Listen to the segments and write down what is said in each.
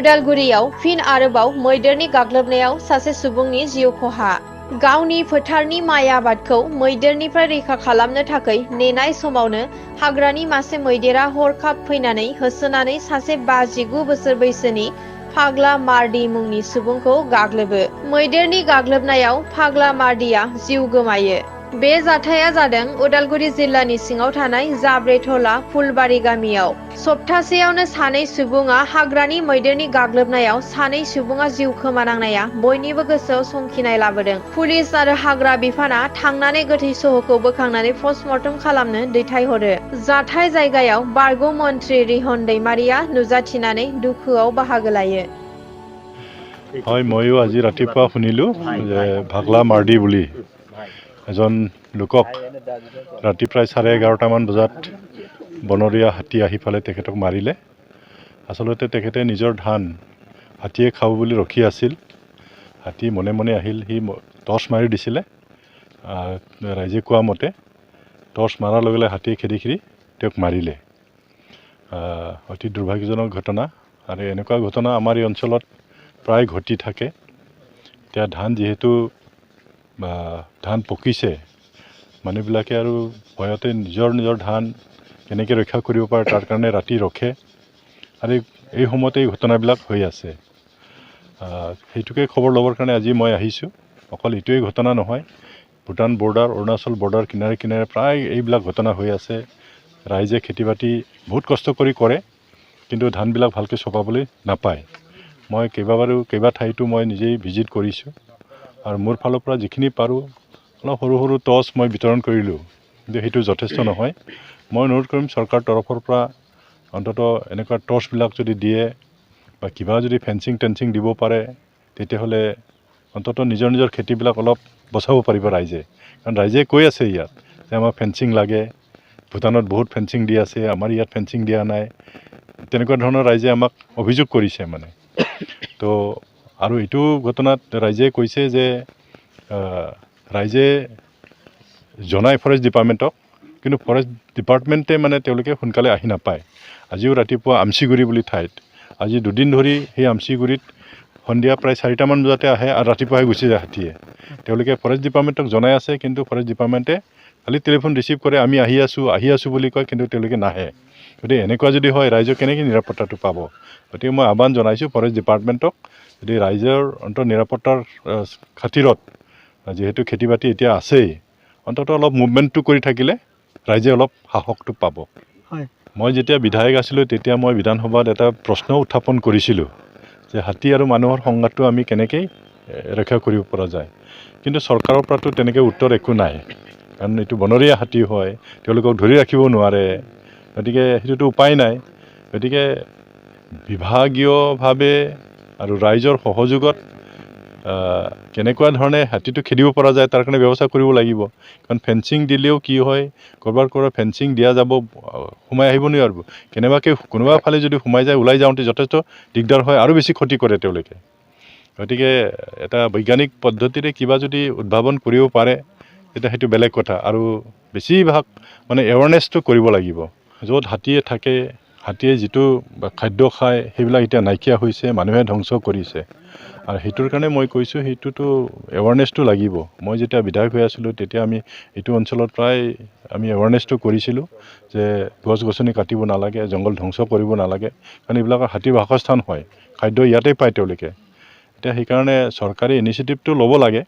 उदालगुरियाव फिन आरोबाव मैदेरनि गाग्लोबनायाव सासे सुबुंनि जिउ खहा। गावनि फोथारनि माइ आबादखौ मैदेरनिफ्राय रैखा खालामनो थाखाय नेनाय समावनो हाग्रानि मासे मैदेरा हरखाब फैनानै होसोनानै सासे 59 बोसोर बैसोनि फाग्ला मार्डी मुंनि सुबुंखौ गाग्लोबो। मैदेरनि गाग्लोबनायाव फाग्ला मार्डीआ जिउ गोमायो। बे जाथाया जादों उदालगुरि जिल्लानि सिङाव थानाय जाब्रेथला फुलबारि गामियाव। सप्तासेयावनो सानै सुबुङा हाग्रानि मैदेरनि गाग्लोबनायाव सानै सुबुङा जिउ खोमानांनाया बयनिबो गोसोआव संखिनाय लाबोदों। पुलिस आरो हाग्रा बिफाना थांनानै गोथै सहखौ बोखांनानै पस्टमर्टम खालामनो दैथायहरो। जाथाय जायगायाव बारग' मन्त्रि रिहन दैमारिया नुजाथिनानै दुखुआव बाहागो लायो। হয়, ময়ো আজি ৰাতিপুৱা শুনিলোঁ যে ভাগলা মাৰ্ডি বুলি এজন লোকক ৰাতি প্ৰায় 11:30মান বজাত বনৰীয়া হাতী আহি পেলাই তেখেতক মাৰিলে। আচলতে তেখেতে নিজৰ ধান হাতীয়ে খাব বুলি ৰখি আছিল। হাতী মনে মনে আহিল, সি টৰ্চ মাৰি দিছিলে। ৰাইজে কোৱা মতে টৰ্চ মাৰাৰ লগে লগে হাতীয়ে খেদি খেদি তেওঁক মাৰিলে। অতি দুৰ্ভাগ্যজনক ঘটনা আৰু এনেকুৱা ঘটনা আমাৰ এই অঞ্চলত প্ৰায় ঘটি থাকে। এতিয়া ধান যিহেতু ধান পকিছে, মানুহবিলাকে আৰু ভয়তে নিজৰ ধান কেনেকৈ ৰক্ষা কৰিব পাৰে তাৰ কাৰণে ৰাতি ৰখে আৰু এই সময়তে এই ঘটনাবিলাক হৈ আছে। সেইটোকে খবৰ ল'বৰ কাৰণে আজি মই আহিছোঁ। অকল এইটোৱেই ঘটনা নহয়, ভূটান বৰ্ডাৰ, অৰুণাচল বৰ্ডাৰ কিনাৰে কিনাৰে প্ৰায় এইবিলাক ঘটনা হৈ আছে। ৰাইজে খেতি বাতি বহুত কষ্ট কৰি কৰে, কিন্তু ধানবিলাক ভালকৈ চপাবলৈ নাপায়। মই কেইবা ঠাইতো মই নিজেই ভিজিট কৰিছোঁ আৰু মোৰ ফালৰ পৰা যিখিনি পাৰোঁ অলপ সৰু সৰু টৰ্চ মই বিতৰণ কৰিলোঁ, কিন্তু সেইটো যথেষ্ট নহয়। মই অনুৰোধ কৰিম চৰকাৰৰ তৰফৰ পৰা অন্ততঃ এনেকুৱা টৰ্চবিলাক যদি দিয়ে বা কিবা যদি ফেঞ্চিং দিব পাৰে, তেতিয়াহ'লে অন্ততঃ নিজৰ খেতিবিলাক অলপ বচাব পাৰিব ৰাইজে। কাৰণ ৰাইজে কৈ আছে ইয়াত যে আমাক ফেঞ্চিং লাগে, ভূটানত বহুত ফেঞ্চিং দি আছে, আমাৰ ইয়াত ফেঞ্চিং দিয়া নাই, তেনেকুৱা ধৰণৰ ৰাইজে আমাক অভিযোগ কৰিছে মানে। তো আৰু এইটো ঘটনাত ৰাইজে কৈছে যে ৰাইজে জনাই ফৰেষ্ট ডিপাৰ্টমেণ্টক, কিন্তু ফৰেষ্ট ডিপাৰ্টমেণ্টে মানে তেওঁলোকে সোনকালে আহি নাপায়। আজিও ৰাতিপুৱা আমচিগুৰি বুলি ঠাইত আজি দুদিন ধৰি সেই আমচিগুৰিত সন্ধিয়া প্ৰায় 4টামান বজাতে আহে আৰু ৰাতিপুৱাই গুচি যায় হাতীয়ে। তেওঁলোকে ফৰেষ্ট ডিপাৰ্টমেণ্টক জনাই আছে, কিন্তু ফৰেষ্ট ডিপাৰ্টমেণ্টে খালি টেলিফোন ৰিচিভ কৰে, আমি আহি আছোঁ বুলি কয়, কিন্তু তেওঁলোকে নাহে। গতিকে এনেকুৱা যদি হয় ৰাইজৰ কেনেকৈ নিৰাপত্তাটো পাব? গতিকে মই আহ্বান জনাইছোঁ ফৰেষ্ট ডিপাৰ্টমেণ্টক, যদি ৰাইজৰ নিৰাপত্তাৰ খাতিৰত যিহেতু খেতি বাতি এতিয়া আছেই, অন্ততঃ অলপ মুভমেণ্টটো কৰি থাকিলে ৰাইজে অলপ সাহসটো পাব। মই যেতিয়া বিধায়ক আছিলোঁ তেতিয়া মই বিধানসভাত এটা প্ৰশ্ন উত্থাপন কৰিছিলোঁ যে হাতী আৰু মানুহৰ সংঘাতটো আমি কেনেকৈ ৰক্ষা কৰিব পৰা যায়, কিন্তু চৰকাৰৰ পৰাতো তেনেকৈ উত্তৰ একো নাই। কাৰণ এইটো বনৰীয়া হাতী হয়, তেওঁলোকক ধৰি ৰাখিব নোৱাৰে, গতিকে সেইটোতো উপায় নাই। গতিকে বিভাগীয়ভাৱে আৰু ৰাইজৰ সহযোগত কেনেকুৱা ধৰণে হাতীটো খেদিব পৰা যায় তাৰ কাৰণে ব্যৱস্থা কৰিব লাগিব। কাৰণ ফেঞ্চিং দিলেও কি হয়, ক'ৰবাৰ ফেঞ্চিং দিয়া যাব, সোমাই আহিব নোৱাৰিব। কোনোবা ফালে যদি সোমাই যায়, ওলাই যাওঁতে যথেষ্ট দিগদাৰ হয় আৰু বেছি ক্ষতি কৰে তেওঁলোকে। গতিকে এটা বৈজ্ঞানিক পদ্ধতিৰে কিবা যদি উদ্ভাৱন কৰিব পাৰে তেতিয়া সেইটো বেলেগ কথা। আৰু বেছিভাগ মানে এৱাৰনেছটো কৰিব লাগিব। য'ত হাতীয়ে থাকে, হাতীয়ে যিটো খাদ্য খায়, সেইবিলাক এতিয়া নাইকিয়া হৈছে, মানুহে ধ্বংস কৰিছে। আৰু সেইটোৰ কাৰণে মই কৈছোঁ সেইটোতো এৱাৰনেছটো লাগিব। মই যেতিয়া বিধায়ক হৈ আছিলোঁ তেতিয়া আমি এইটো অঞ্চলত প্ৰায় আমি এৱাৰনেছটো কৰিছিলোঁ যে গছ গছনি কাটিব নালাগে, জংঘল ধ্বংস কৰিব নালাগে, কাৰণ এইবিলাকৰ হাতীৰ বাসস্থান হয়, খাদ্য ইয়াতেই পায় তেওঁলোকে। এতিয়া সেইকাৰণে চৰকাৰে ইনিচিয়েটিভটো ল'ব লাগে,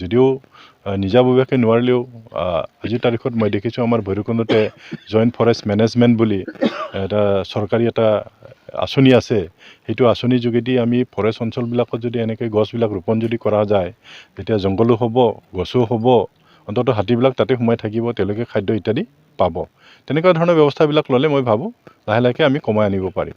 যদিও নিজাববীয়াকৈ নোৱাৰিলেও আজিৰ তাৰিখত মই দেখিছোঁ আমাৰ ভৈৰৱকুণ্ডতে জইণ্ট ফৰেষ্ট মেনেজমেণ্ট বুলি এটা চৰকাৰী এটা আঁচনি আছে। সেইটো আঁচনিৰ যোগেদি আমি ফৰেষ্ট অঞ্চলবিলাকত যদি এনেকৈ গছবিলাক ৰোপণ যদি কৰা যায়, তেতিয়া জংঘলো হ'ব, গছো হ'ব, অন্ততঃ হাতীবিলাক তাতে সোমাই থাকিব, তেওঁলোকে খাদ্য ইত্যাদি পাব। তেনেকুৱা ধৰণৰ ব্যৱস্থাবিলাক ল'লে মই ভাবোঁ লাহে লাহেকৈ আমি কমাই আনিব পাৰিম।